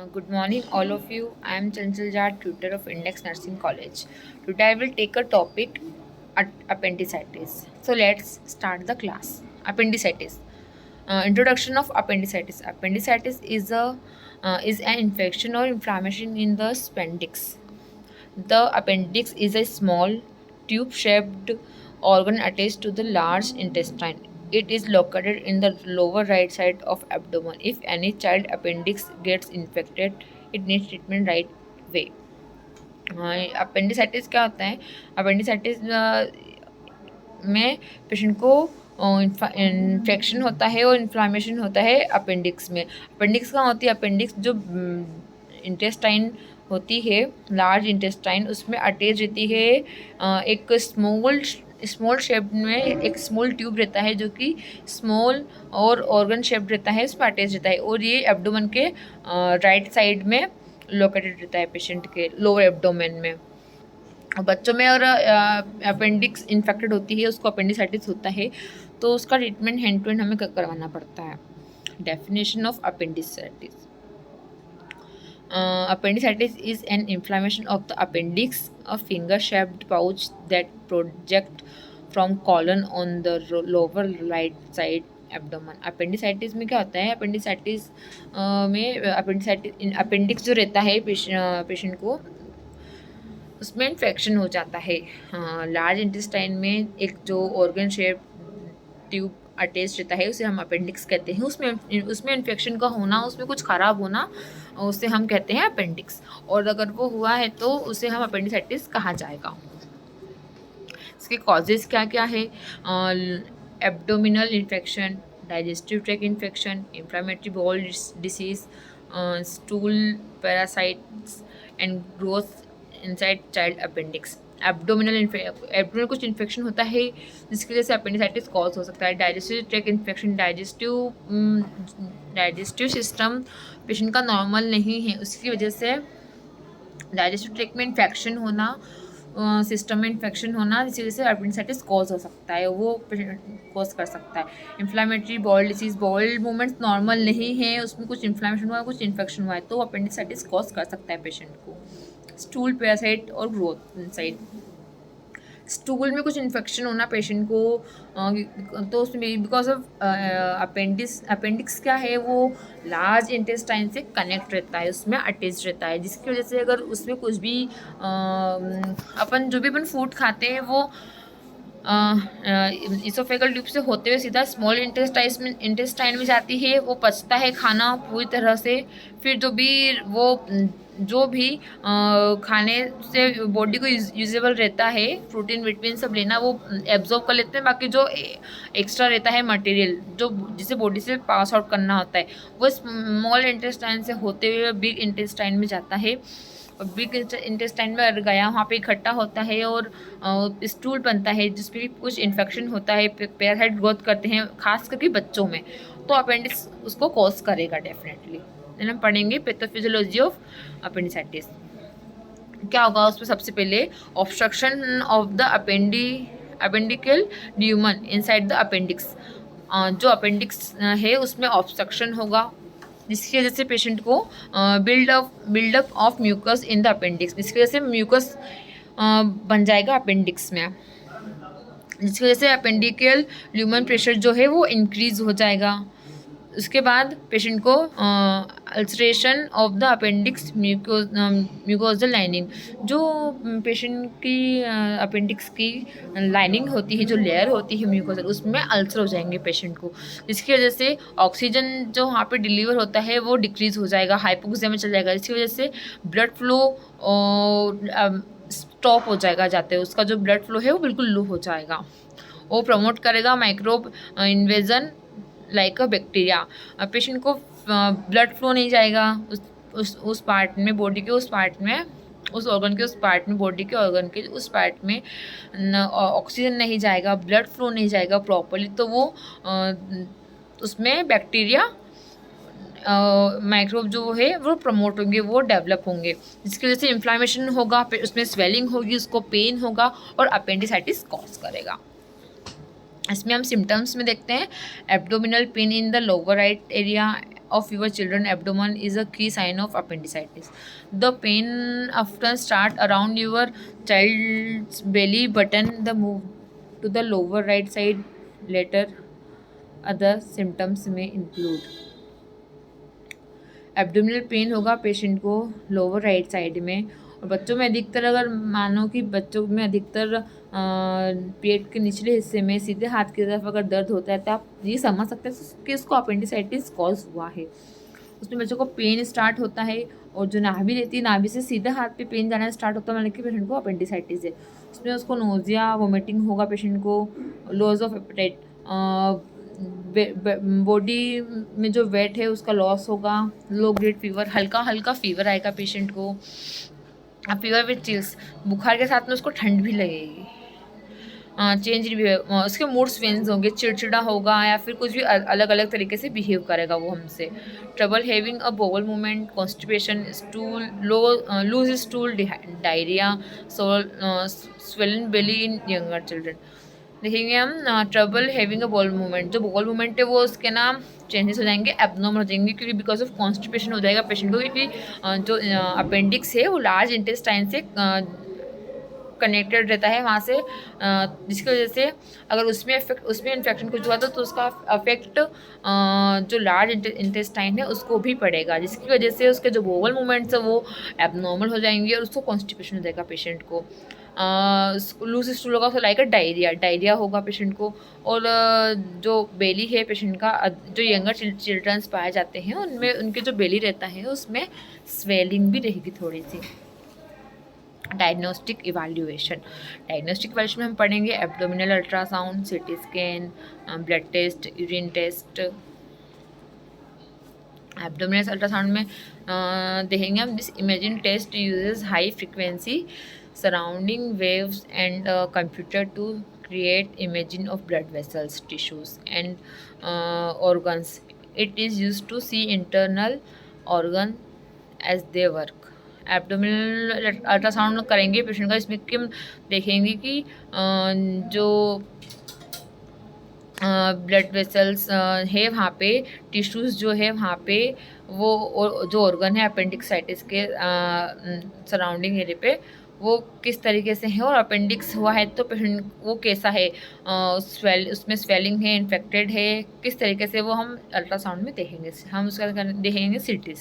Good morning, all of you. I am Chanchal Jat, tutor of Index Nursing College. Today, I will take a topic appendicitis. So, let's start the class. Appendicitis. Introduction of appendicitis. Appendicitis is an infection or inflammation in the appendix. The appendix is a small tube-shaped organ attached to the large intestine. It is located in the lower right side of abdomen. If any child appendix gets infected, it needs treatment right way. Appendicitis क्या होता है? Appendicitis में patient को infection होता है और inflammation होता है अपेंडिक्स में. अपेंडिक्स कहाँ होती है? अपेंडिक्स जो इंटेस्टाइन होती है, लार्ज इंटेस्टाइन, उसमें अटैच रहती है एक स्मॉल शेप में एक स्मॉल ट्यूब रहता है जो कि स्मॉल और ऑर्गन शेप रहता है, उसमें अटैच रहता है और ये एब्डोमेन के राइट साइड में लोकेटेड रहता है पेशेंट के लोअर एब्डोमेन में. बच्चों में और अपेंडिक्स इन्फेक्टेड होती है उसको अपेंडिसाइटिस होता है, तो उसका ट्रीटमेंट हैंड टू हैंड हमें करवाना पड़ता है. Definition of appendicitis. Appendicitis is an inflammation of the appendix, a finger-shaped pouch that projects from colon on the lower right side abdomen. Appendicitis में क्या होता है? अपेंडिसाइटिस में अपेंडिक्स जो रहता है पेशेंट को, उसमें इन्फेक्शन हो जाता है. लार्ज इंटेस्टाइन में एक जो ऑर्गन शेप ट्यूब अटैच रहता है उसे हम अपेंडिक्स कहते हैं. उसमें इन्फेक्शन का होना, उसमें कुछ ख़राब होना, उसे हम कहते हैं अपेंडिक्स. और अगर वो हुआ है तो उसे हम अपेंडिसाइटिस कहा जाएगा. इसके कॉजेज़ क्या क्या है? Abdominal infection, digestive tract infection, inflammatory bowel disease, stool parasites and growth inside child appendix. Abdominal कुछ इन्फेक्शन होता है जिसकी वजह से अपेंडिसाइटिस कॉज हो सकता है. Digestive tract infection, digestive system patient का नॉर्मल नहीं है, उसकी वजह से डाइजेस्टिव ट्रैक्ट में इन्फेक्शन होना, सिस्टम में इन्फेक्शन होना, जिसकी वजह से अपेंडिसाइटिस कॉज हो सकता है, वो कॉज कर सकता है. Inflammatory bowel disease, bowel movements normal नहीं है, उसमें कुछ इन्फ्लामेशन हुआ है, कुछ इन्फेक्शन हुआ है, तो अपेंडिसाइटिस कॉज कर सकता है पेशेंट को. स्टूल पैरासाइट और ग्रोथ इनसाइड. स्टूल में कुछ इन्फेक्शन होना पेशेंट को, तो उसमें बिकॉज ऑफ अपेंडिक्स क्या है, वो लार्ज इंटेस्टाइन से कनेक्ट रहता है, उसमें अटैच रहता है, जिसकी वजह से अगर उसमें कुछ भी अपन फूड खाते हैं वो इसोफेगल ट्यूब से होते हुए सीधा स्मॉल इंटेस्टाइन में जाती है, वो पचता है खाना पूरी तरह से. फिर जो भी खाने से बॉडी को यूजेबल रहता है, प्रोटीन विटामिन सब लेना वो एब्जॉर्ब कर लेते हैं. बाकी जो एक्स्ट्रा रहता है मटेरियल जो जिसे बॉडी से पास आउट करना होता है, वो स्मॉल इंटेस्टाइन से होते हुए बिग इंटेस्टाइन में जाता है. और बिग इंटेस्टाइन में अगर गया वहाँ पे इकट्ठा होता है और स्टूल बनता है जिसपे भी कुछ इन्फेक्शन होता है, पैरासाइट ग्रोथ करते हैं खास करके बच्चों में, तो अपेंडिक्स उसको कॉज करेगा डेफिनेटली. देन हम पढ़ेंगे पैथोफिजियोलॉजी ऑफ अपेंडिसाइटिस. क्या होगा उसमें? सबसे पहले obstruction of the appendiceal lumen inside the appendix. जो अपेंडिक्स है उसमें ऑब्स्ट्रक्शन होगा, जिसकी वजह से पेशेंट को buildup of mucus in the appendix, जिसकी वजह से म्यूकस बन जाएगा अपेंडिक्स में, जिसकी वजह से अपेंडिकल ल्यूमन प्रेशर जो है वो इंक्रीज हो जाएगा. उसके बाद पेशेंट को ulceration of the appendix mucosal lining, जो पेशेंट की अपेंडिक्स की लाइनिंग होती है, जो लेयर होती है म्यूकोजल, उसमें अल्सर हो जाएंगे पेशेंट को, जिसकी वजह से ऑक्सीजन जो वहाँ पे डिलीवर होता है वो डिक्रीज हो जाएगा, हाइपोक्सिया में चल जाएगा, जिसकी वजह से ब्लड फ्लो स्टॉप हो जाएगा जाते हुए, उसका जो ब्लड फ्लो है वो बिल्कुल लो हो जाएगा. वो प्रमोट करेगा microbe invasion like a bacteria. Patient को ब्लड फ्लो नहीं जाएगा उस पार्ट में, बॉडी के उस पार्ट में, उस ऑर्गन के उस पार्ट में, बॉडी के ऑर्गन के उस पार्ट में ऑक्सीजन नहीं जाएगा, ब्लड फ्लो नहीं जाएगा प्रॉपर्ली, तो वो उसमें बैक्टीरिया माइक्रोब जो है वो प्रमोट होंगे, वो डेवलप होंगे, जिसकी वजह से इन्फ्लामेशन होगा, उसमें स्वेलिंग होगी, उसको पेन होगा और अपेंडिसाइटिस कॉज करेगा. इसमें हम सिम्टम्स में देखते हैं abdominal pain in the lower right area of your children abdomen is a key sign of appendicitis. The pain often start around your child's belly button. The move to the lower right side later. Other symptoms may include abdominal pain होगा patient को lower right side में, और बच्चों में अधिकतर अगर मानो कि बच्चों में अधिकतर पेट के निचले हिस्से में सीधे हाथ की तरफ अगर दर्द होता है तो आप ये समझ सकते हैं कि इसको अपेंडिसाइटिस कॉज हुआ है। उसमें बच्चों को पेन स्टार्ट होता है और जो नाभि रहती है नाभि से सीधे हाथ पे पेन जाना स्टार्ट होता है, मतलब कि पेशेंट को अपेंडिसाइटिस है। उसमें उसको नोजिया वोमिटिंग होगा पेशेंट को, लॉस ऑफ एपेटाइट, बॉडी में जो वेट है उसका लॉस होगा, लो ग्रेड फीवर, हल्का हल्का फीवर आएगा पेशेंट को, फीवर विथ चिल्स, बुखार के साथ में उसको ठंड भी लगेगी, चेंज उसके मूड स्विंग्स होंगे, चिड़चिड़ा होगा या फिर कुछ भी अलग अलग तरीके से बिहेव करेगा वो हमसे। Trouble having a bowel movement, constipation, stool loose stool, diarrhoea, swollen belly in younger children. देखेंगे हम trouble having a bowel movement, जो बोवल मूवमेंट है वो उसके नाम चेंजेस हो जाएंगे, एब्नॉर्मल हो जाएंगे, क्योंकि बिकॉज ऑफ कॉन्स्टिपेशन हो जाएगा पेशेंट को, क्योंकि जो अपेंडिक्स है वो लार्ज इंटेस्टाइन से कनेक्टेड रहता है वहाँ से, जिसकी वजह से अगर उसमें इन्फेक्शन कुछ हुआ तो उसका अफेक्ट जो लार्ज इंटेस्टाइन है उसको भी पड़ेगा, जिसकी वजह से उसके जो बोवल मूवमेंट्स है वो एबनॉर्मल हो जाएंगे और उसको कॉन्स्टिपेशन हो जाएगा पेशेंट को। लूज स्टूल होगा तो लाइक डायरिया होगा पेशेंट को, और जो बेली है पेशेंट का, जो यंगर चिल्ड्रंस पाए जाते हैं उनमें उनके जो बेली रहता है उसमें स्वेलिंग भी रहेगी थोड़ी सी। डायग्नोस्टिक इवैल्यूएशन में हम पढ़ेंगे abdominal ultrasound, CT scan, blood test, urine test. Abdominal ultrasound में देखेंगे हम this imaging test uses high frequency surrounding waves and computer to create imaging of blood vessels, tissues and organs. It is used to see internal organ as they work. Abdominal ultrasound करेंगे patient का, इसमें कि हम देखेंगे कि जो blood vessels है वहाँ पे, टिश्यूज़ जो है वहाँ पे, वो जो ऑर्गन है अपेंडिक्साइटिस के सराउंडिंग एरिया पे वो किस तरीके से है, और अपेंडिक्स हुआ है तो पेशेंट वो कैसा है, उसमें स्वेलिंग है, इन्फेक्टेड है, किस तरीके से वो हम अल्ट्रासाउंड में देखेंगे। हम उसका देखेंगे सीटी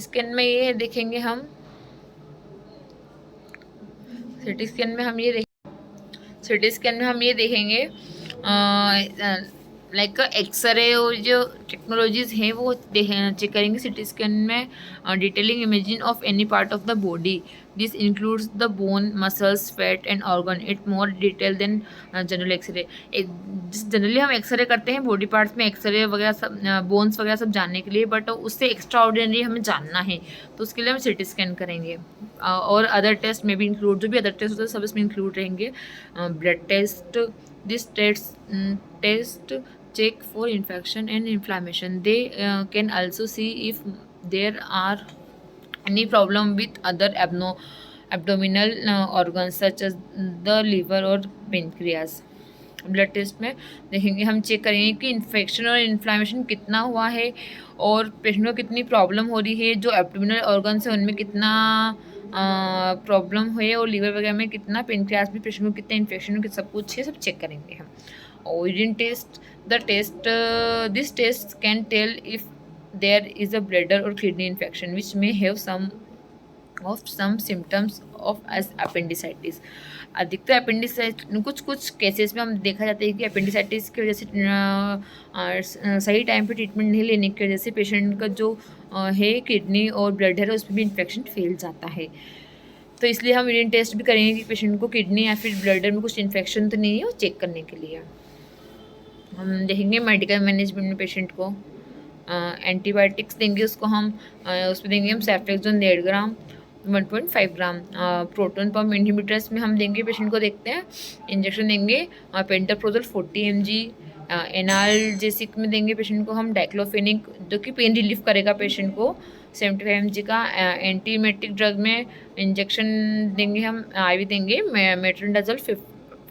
स्कैन में ये देखेंगे हम, सीटी स्कैन में हम ये देखेंगे लाइक एक्सरे और जो टेक्नोलॉजीज़ हैं वो चेक करेंगे सीटी स्कैन में। Detailing imaging of any part of the body, this includes the bone, muscles, fat and organ, it more detail than general X-ray. Generally हम एक्सरे करते हैं बॉडी पार्ट्स में, एक्सरे वगैरह सब, बोन्स वगैरह सब जानने के लिए, बट उससे एक्स्ट्रा ऑर्डिनरी हमें जानना है तो उसके लिए हम सीटी स्कैन करेंगे। और अदर टेस्ट में भी इंक्लूड, जो भी अदर टेस्ट होते हैं सब इसमें इंक्लूड रहेंगे। Blood test, this test check for infection and inflammation. They can also see if there are any problem with other abdominal organs such as the liver or pancreas. Blood test में देखेंगे, हम check करेंगे कि infection और inflammation कितना हुआ है और पेशेंट को कितनी प्रॉब्लम हो रही है, जो एब्डोमिनल ऑर्गन्स है उनमें कितना प्रॉब्लम हुई, और लीवर वगैरह में कितना, पेनक्रियास में पेशेंट को कितना इन्फेक्शन, सब कुछ है, सब चेक करेंगे हम। Urine test, this test can tell if there is a bladder or kidney infection which may have some symptoms of as appendicitis. अधिकतर अपेंडिसाइटिस कुछ केसेस में हम देखा जाता है कि अपेंडिसाइटिस की वजह से सही टाइम पे ट्रीटमेंट नहीं लेने की वजह से पेशेंट का जो है किडनी और ब्लडर है उसमें भी इन्फेक्शन फैल जाता है। तो इसलिए हम यूरिन टेस्ट भी करेंगे कि पेशेंट को किडनी या फिर ब्लडर में कुछ इन्फेक्शन तो नहीं है, वो चेक करने के लिए। हम देखेंगे मेडिकल मैनेजमेंट में पेशेंट को एंटीबायोटिक्स देंगे उसको हम, उसमें देंगे हम सेफ्लेक्सोन 1.5 ग्राम, 1.5 ग्राम। प्रोटोन पम्प इनहिबिटर्स में हम देंगे पेशेंट को, देखते हैं इंजेक्शन देंगे पेंटाप्रोजोल 40 mg। एनाल्जेसिक में देंगे पेशेंट को हम डाइक्लोफेनिक, जो कि पेन रिलीफ करेगा पेशेंट को, 75 mg का। एंटीमेटिक ड्रग में इंजेक्शन देंगे हम, IV देंगे मेट्रोनिडाजोल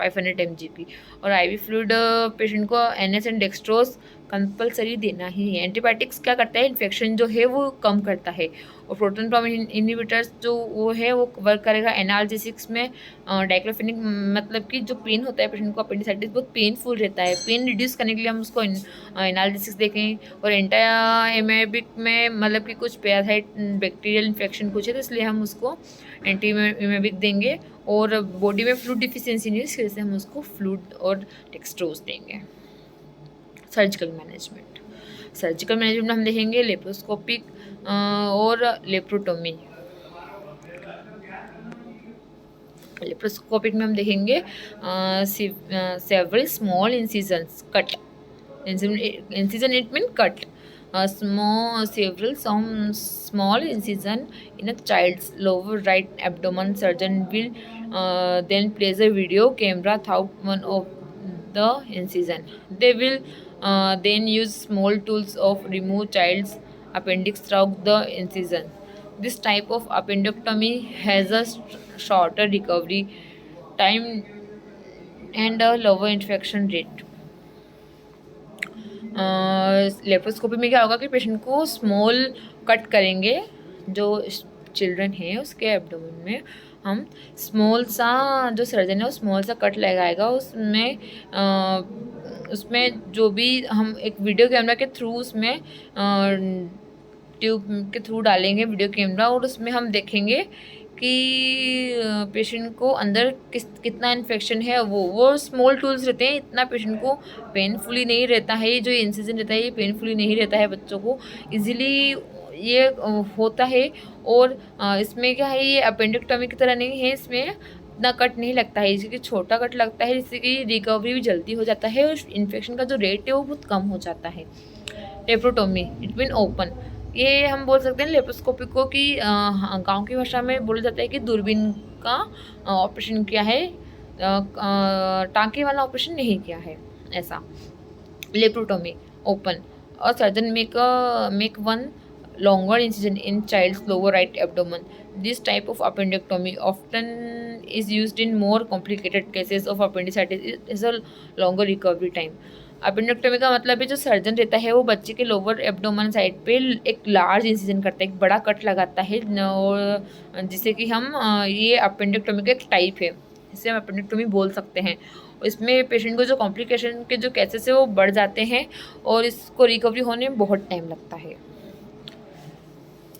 500 mg की। और आईवी फ्लूइड पेशेंट को NS एंड डेक्सट्रोज कंपलसरी देना ही है। एंटीबायोटिक्स क्या करता है, इन्फेक्शन जो है वो कम करता है। और प्रोटॉन पंप इनहिबिटर्स जो वो है वो वर्क करेगा एनाल्जेसिक्स में। डाइक्लोफेनिक मतलब कि जो पेन होता है पेशेंट को अपेंडिसाइटिस बहुत पेनफुल रहता है, पेन रिड्यूस करने के लिए हम उसको एनाल्जेसिक्स देखें। और एंटी में मतलब कि कुछ पैरासाइट बैक्टीरियल इन्फेक्शन कुछ है तो इसलिए हम उसको एंटी देंगे। और बॉडी में फ्लूइड डिफिशियंसी नहीं है इसकी वजह से हम उसको फ्लूइड और डेक्सट्रोज देंगे। सर्जिकल मैनेजमेंट में हम देखेंगे लेप्रोस्कोपिक और लेप्रोटोमी। लेप्रोस्कोपिक में हम देखेंगे several small incisions cut. Incision it means cut. Some small incision in a child's lower right abdomen. Surgeon will then place a video camera through one of the incision. They will then use small tools of remove child's appendix through the incision. This type of appendectomy has a shorter recovery time and a lower infection rate. Laparoscopy में क्या होगा कि patient को small cut करेंगे, जो children है उसके abdomen में हम स्मॉल सा, जो सर्जन है वो स्मॉल सा कट लगाएगा। उसमें जो भी हम एक वीडियो कैमरा के थ्रू उसमें ट्यूब के थ्रू डालेंगे वीडियो कैमरा, और उसमें हम देखेंगे कि पेशेंट को अंदर कितना इन्फेक्शन है। वो स्मॉल टूल्स रहते हैं, इतना पेशेंट को पेनफुली नहीं रहता है। जो इंसिजन रहता है ये पेनफुली नहीं रहता है, बच्चों को इजीली ये होता है। और इसमें क्या है, ये अपेंडिक्टोमी की तरह नहीं है, इसमें इतना कट नहीं लगता है, इसलिए छोटा कट लगता है, जिससे कि रिकवरी भी जल्दी हो जाता है और इन्फेक्शन का जो रेट है वो बहुत कम हो जाता है। लेप्रोटोमी इट मीन ओपन, ये हम बोल सकते हैं लेप्रोस्कोपी को कि गांव की भाषा में बोला जाता है कि दूरबीन का ऑपरेशन किया है, टाँके वाला ऑपरेशन नहीं किया है, ऐसा। लेप्रोटोमी ओपन, और surgeon make one longer incision in child's lower right abdomen. This type of appendectomy often is used in more complicated cases of appendicitis. It has a longer recovery time. Appendectomy का मतलब है जो surgeon रहता है वो बच्चे के lower abdomen side पे एक लार्ज इंसिजन करता है, एक बड़ा कट लगाता है, और जिसे कि हम ये अपेंडेक्टोमी का एक टाइप है, इसे हम अपेंडेक्टोमी बोल सकते हैं। इसमें पेशेंट को जो कॉम्प्लिकेशन के जो केसेस है वो बढ़ जाते हैं और इसको रिकवरी होने में बहुत टाइम लगता है।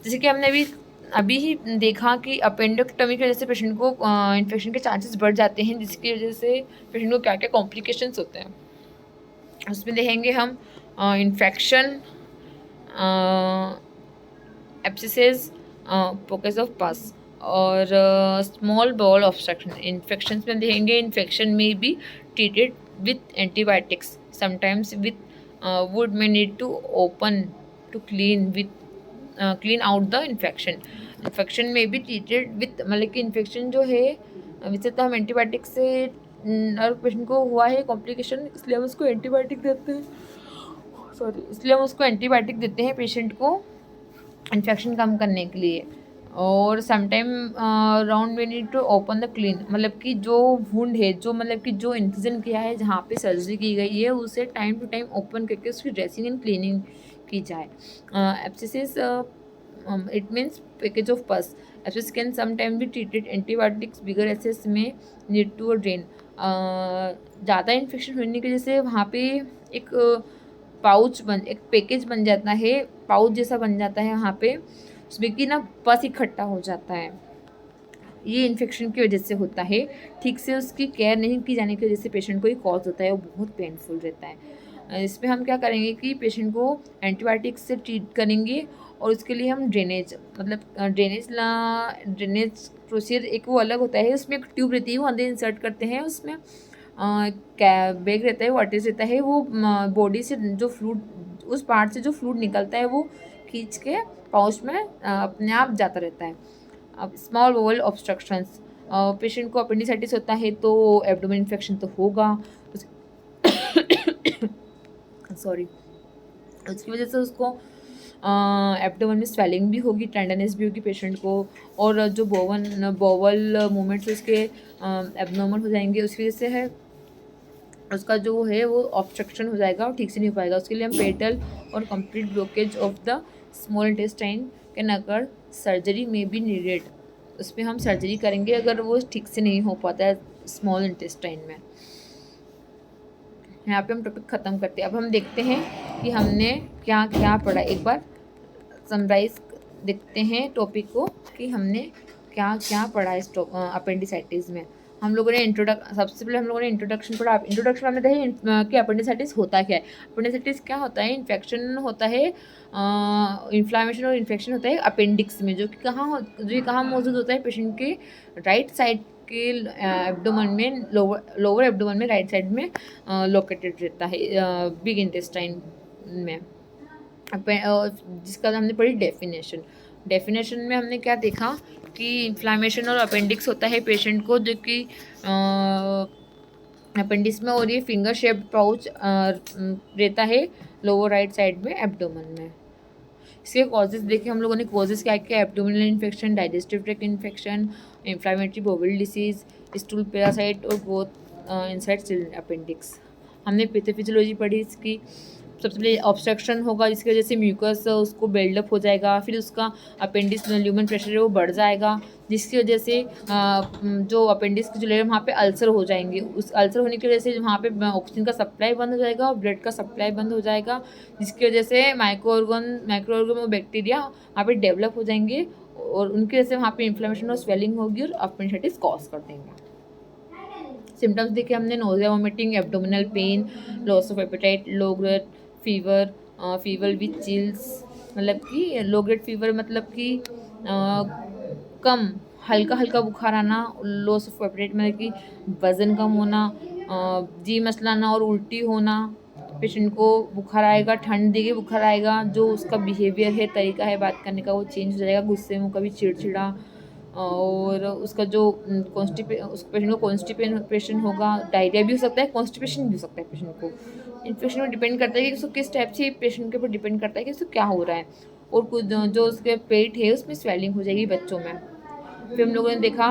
जैसे कि हमने अभी ही देखा कि अपेंडेक्टोमी की वजह से पेशेंट को इन्फेक्शन के चांसेस बढ़ जाते हैं, जिसकी वजह से पेशेंट को क्या क्या कॉम्प्लिकेशंस होते हैं उसमें देखेंगे हम। इन्फेक्शन, एब्सेसेस, पोकेस ऑफ पस और स्मॉल बॉल ऑब्स्ट्रक्शन। इन्फेक्शन में देखेंगे इन्फेक्शन में भी treated with antibiotics, sometimes with would may need to open to clean out the infection. Infection में भी ट्रीटेड विथ, मतलब कि इन्फेक्शन जो है वैसे तो हम एंटीबायोटिक से, और पेशेंट को हुआ है कॉम्प्लिकेशन इसलिए हम उसको एंटीबायोटिक देते हैं, इसलिए हम उसको एंटीबायोटिक देते हैं पेशेंट को इन्फेक्शन कम करने के लिए। और sometime round we need to open the clean, मतलब कि जो वुंड है, जो मतलब कि जो इंसिजन किया है जहाँ पे सर्जरी की गई है उसे टाइम टू टाइम ओपन करके उसकी ड्रेसिंग एंड क्लीनिंग की जाए। Abscesses it means package of पस। एब्सेस कैन समटाइम भी ट्रीटेड एंटीबायोटिक्स, बिगर एब्सेस में नीड टू ड्रेन। ज़्यादा इन्फेक्शन होने की वजह से वहाँ पे एक एक पैकेज बन जाता है, पाउच जैसा बन जाता है वहाँ पे, उसमें कि ना पस इकट्ठा हो जाता है। ये इन्फेक्शन की वजह से होता है, ठीक से उसकी केयर नहीं की जाने की वजह से पेशेंट को ये कॉज होता है, वो बहुत पेनफुल रहता है। इसमें हम क्या करेंगे कि पेशेंट को एंटीबायोटिक से ट्रीट करेंगे और उसके लिए हम ड्रेनेज, मतलब ड्रेनेज प्रोसीजर एक वो अलग होता है, उसमें एक ट्यूब रहती है वो अंदर इंसर्ट करते हैं, उसमें बैग रहता है, वाटर्स रहता है, वो बॉडी से जो फ्लूइड, उस पार्ट से जो फ्लूइड निकलता है वो खींच के पाउच में अपने आप जाता रहता है। अब स्मॉल वोवल ऑब्स्ट्रक्शंस, पेशेंट को अपेंडिसाइटिस होता है तो एब्डोमेन इन्फेक्शन तो होगा सॉरी, उसकी वजह से उसको एब्डोमेन में स्वेलिंग भी होगी, टेंडरनेस भी होगी पेशेंट को, और जो बोवल मूवमेंट्स उसके एबनॉर्मल हो जाएंगे, उसकी वजह से है उसका जो है वो ऑब्स्ट्रक्शन हो जाएगा और ठीक से नहीं हो पाएगा। उसके लिए हम पेटल और complete blockage of the small intestine can occur, surgery में बी नीडेड। उस पर हम सर्जरी करेंगे अगर वो ठीक से नहीं हो पाता है स्मॉल इंटेस्टाइन में। यहाँ पे हम टॉपिक ख़त्म करते हैं। अब हम देखते हैं कि हमने क्या क्या पढ़ा। एक बार समराइज देखते हैं टॉपिक को कि हमने क्या क्या पढ़ा इस अपेंडिसाइटिस में। हम लोगों ने सबसे पहले हम लोगों ने इंट्रोडक्शन पढ़ा। इंट्रोडक्शन हमने देखा कि अपेंडिसाइटिस होता क्या है। अपेंडिसाइटिस क्या होता है? इन्फेक्शन होता है, इन्फ्लामेशन और इन्फेक्शन होता है अपेंडिक्स में, जो कि कहाँ मौजूद होता है? पेशेंट के राइट साइड के एब्डोमेन में, लोअर एब्डोमेन में राइट साइड में लोकेटेड रहता है, बिग इंटेस्टाइन में। जिसका हमने पढ़ी डेफिनेशन में हमने क्या देखा कि इन्फ्लामेशन और अपेंडिक्स होता है पेशेंट को, जो कि अपेंडिक्स में, और ये फिंगर शेप्ड पाउच रहता है लोअर राइट साइड में एब्डोमेन में। इसके कॉजेज देखे हम लोगों ने। कॉजेज क्या क्या? Abdominal infection, digestive tract infection, inflammatory bowel disease, stool parasite और ग्रोथ इनसाइड अपेंडिक्स। हमने पैथोफिजियोलॉजी पढ़ी इसकी। सबसे पहले ऑब्स्ट्रक्शन होगा जिसकी वजह से म्यूकस उसको बिल्डअप हो जाएगा, फिर उसका अपेंडिक्स ल्यूमन प्रेशर है वो बढ़ जाएगा, जिसकी वजह से जो अपेंडिक्स की जो लेयर वहाँ पे अल्सर हो जाएंगे। उस अल्सर होने की वजह से वहाँ पे ऑक्सीजन का सप्लाई बंद हो जाएगा और ब्लड का सप्लाई बंद हो जाएगा, जिसकी वजह से माइक्रो ऑर्गन और बैक्टीरिया वहाँ पे डेवलप हो जाएंगे और उनकी वजह से वहाँ पे इन्फ्लेमेशन और स्वेलिंग होगी और अपेंडिसाइटिस कॉज कर देंगे। सिम्टम्स देखे हमने। Nausea, vomiting, abdominal pain, loss of appetite, low grade fever with chills, मतलब कि लो ग्रेड फीवर मतलब कि कम हल्का बुखार आना, लॉस ऑफ एपेटाइट मतलब कि वज़न कम होना, जी मचलाना और उल्टी होना। पेशेंट को बुखार आएगा, ठंड देगी बुखार आएगा, जो उसका बिहेवियर है, तरीका है बात करने का वो चेंज हो जाएगा, गुस्से में कभी चिड़चिड़ा, और उसका जो उस पेशेंट को कॉन्स्टिपेशन होगा, डायरिया भी हो सकता है, कॉन्स्टिपेशन भी हो सकता है पेशेंट को। इन्फेक्शन में डिपेंड करता है कि उसको किस टाइप से, पेशेंट के ऊपर डिपेंड करता है कि उसको क्या हो रहा है। और कुछ जो उसके पेट है उसमें स्वेलिंग हो जाएगी बच्चों में। फिर हम लोगों ने देखा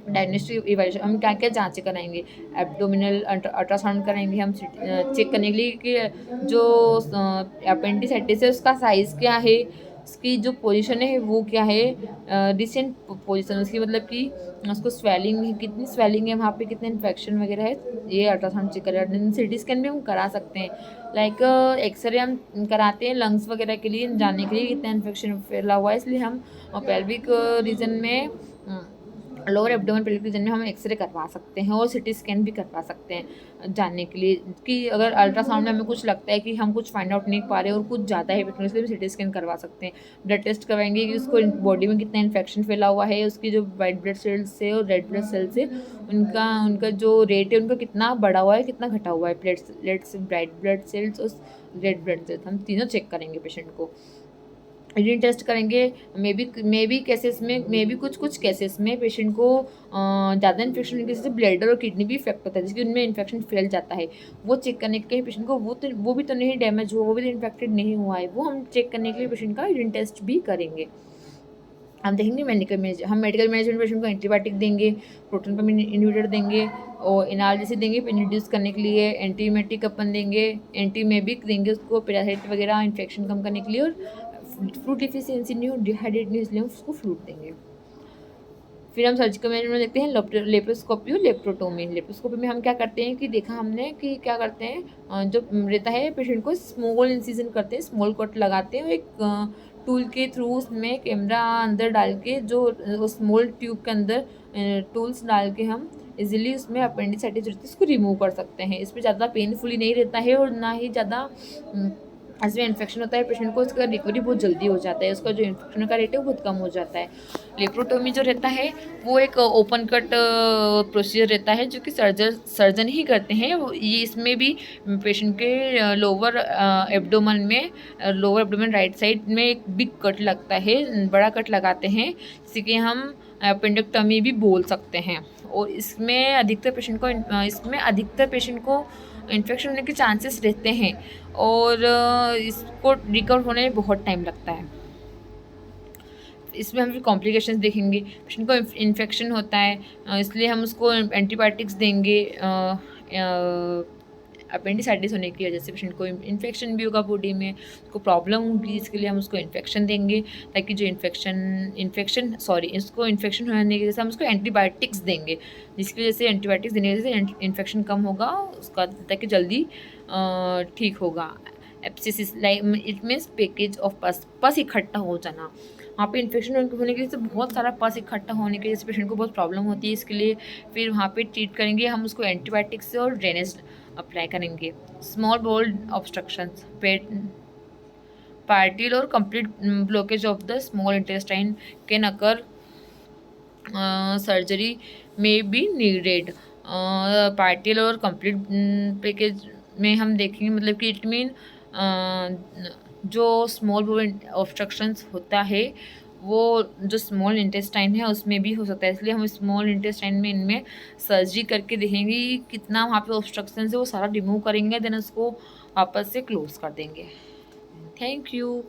डायग्नोस्टिक इवैल्यूएशन, हम क्या क्या जांचें कराएंगे। एब्डोमिनल अल्ट्रासाउंड कराएंगे हम चेक करने के लिए कि जो अपेंडिसाइटिस है उसका साइज़ क्या है, उसकी जो पोजीशन है वो क्या है, रिसेंट पोजीशन उसकी, मतलब कि उसको स्वेलिंग है, कितनी स्वेलिंग है वहाँ पे, कितने इन्फेक्शन वगैरह है, ये अल्ट्रासाउंड चेक करें। सीटी स्कैन भी हम करा सकते हैं। लाइक एक्सरे हम कराते हैं लंग्स वगैरह के लिए जानने के लिए कितना इन्फेक्शन फैला हुआ है, इसलिए हम पेल्विक रीजन में, लोअर एब्डोमेन पेल्विक रीजन में हम एक्सरे करवा सकते हैं और सिटी स्कैन भी करवा सकते हैं जानने के लिए कि अगर अल्ट्रासाउंड में हमें कुछ लगता है कि हम कुछ फाइंड आउट नहीं पा रहे और कुछ ज़्यादा है पेशेंट, इसलिए सिटी स्कैन करवा सकते हैं। ब्लड टेस्ट करवाएंगे कि उसको बॉडी में कितना इन्फेक्शन फैला हुआ है, उसकी जो वाइट ब्लड सेल्स है और रेड ब्लड सेल्स है उनका जो रेट है उनका कितना बढ़ा हुआ है कितना घटा हुआ है, प्लेट्स, वाइट ब्लड सेल्स और रेड ब्लड सेल्स, हम तीनों चेक करेंगे पेशेंट को। यूरिन टेस्ट करेंगे। मे बी कुछ केसेस में पेशेंट को ज़्यादा इन्फेक्शन होने से ब्लैडर और किडनी भी इफेक्ट होता है, जिसकी उनमें इन्फेक्शन फैल जाता है। वो चेक करने के लिए पेशेंट को वो भी तो नहीं डैमेज हुआ, वो भी तो इन्फेक्टेड नहीं हुआ है, वो हम चेक करने के लिए पेशेंट का यूरिन टेस्ट भी करेंगे। हम देखेंगे मेडिकल मैनेजमेंट पेशेंट को एंटीबायोटिक देंगे, प्रोटोन पम्प इनहिबिटर देंगे और एनाल्जेसिक देंगे पेन रिड्यूस करने के लिए, एंटीमेटिक अपन देंगे, एंटीमेबिक देंगे उसको पैरासाइट वगैरह इन्फेक्शन कम करने के लिए, और फ्लूइड डिफिशियंसी नहीं हो, डिहाइड्रेट नहीं, इसलिए हम उसको फ्लूइड देंगे। फिर हम सर्जिकल मैनेजमेंट देखते हैं लेप्रोस्कोपी और लेप्रोटोमी। लेप्रोस्कोपी में हम क्या करते हैं कि देखा हमने कि क्या करते हैं, जो रहता है पेशेंट को स्मॉल इंसिजन करते हैं, स्मॉल कट लगाते हैं और एक टूल के थ्रू उसमें कैमरा अंदर डाल के, जो स्मॉल ट्यूब के अंदर टूल्स डाल के हम इजीली उसमें अपेंडिसाइटिस रहती है उसको रिमूव कर सकते हैं। इसमें ज़्यादा पेनफुली नहीं रहता है और ना ही ज़्यादा इसमें इन्फेक्शन होता है पेशेंट को, उसका रिकवरी बहुत जल्दी हो जाता है, उसका जो इन्फेक्शन का रेट है वो बहुत कम हो जाता है। लेप्रोटोमी जो रहता है वो एक ओपन कट प्रोसीजर रहता है जो कि सर्जन ही करते हैं। ये इसमें भी पेशेंट के लोअर एब्डोमेन राइट साइड में एक बिग कट लगता है, बड़ा कट लगाते हैं, जिसे कि हम अपेंडेक्टोमी भी बोल सकते हैं। और इसमें अधिकतर पेशेंट को इन्फेक्शन होने के चांसेस रहते हैं और इसको रिकवर होने में बहुत टाइम लगता है। इसमें हम फिर कॉम्प्लिकेशंस देखेंगे। पेशेंट को इन्फेक्शन होता है, इसलिए हम उसको एंटीबायोटिक्स देंगे। अपेंडिसाइटिस होने की वजह से पेशेंट को इन्फेक्शन भी होगा बॉडी में, उसको प्रॉब्लम होगी, इसके लिए हम उसको इन्फेक्शन देंगे, ताकि जो इसको इन्फेक्शन होने की वजह से हम उसको एंटीबायोटिक्स देंगे, जिसकी वजह से एंटीबायोटिक्स देने की वजह से इन्फेक्शन कम होगा उसका, ताकि जल्दी ठीक होगा। Abscesses like it means package of pus इकट्ठा हो जाना। वहाँ पे इन्फेक्शन होने की वजह से बहुत सारा पस इकट्ठा होने की वजह से पेशेंट को बहुत प्रॉब्लम होती है, इसके लिए फिर वहाँ पे ट्रीट करेंगे हम उसको एंटीबायोटिक्स से और ड्रेनेज अप्लाई करेंगे। स्मॉल बोल ऑब्स्ट्रक्शंस, पेट पार्टियल और complete blockage of the small intestine can occur, surgery में बी नीडेड। पार्टियल और कंप्लीट पैकेज में हम देखेंगे, मतलब कि इट मीन जो स्मॉल बोल ऑब्स्ट्रक्शंस होता है वो जो स्मॉल इंटेस्टाइन है उसमें भी हो सकता है, इसलिए हम स्मॉल इंटेस्टाइन में इनमें सर्जरी करके देखेंगे कितना वहाँ पे ऑब्स्ट्रक्शन है वो सारा रिमूव करेंगे, देन उसको वापस से क्लोज कर देंगे। Thank you.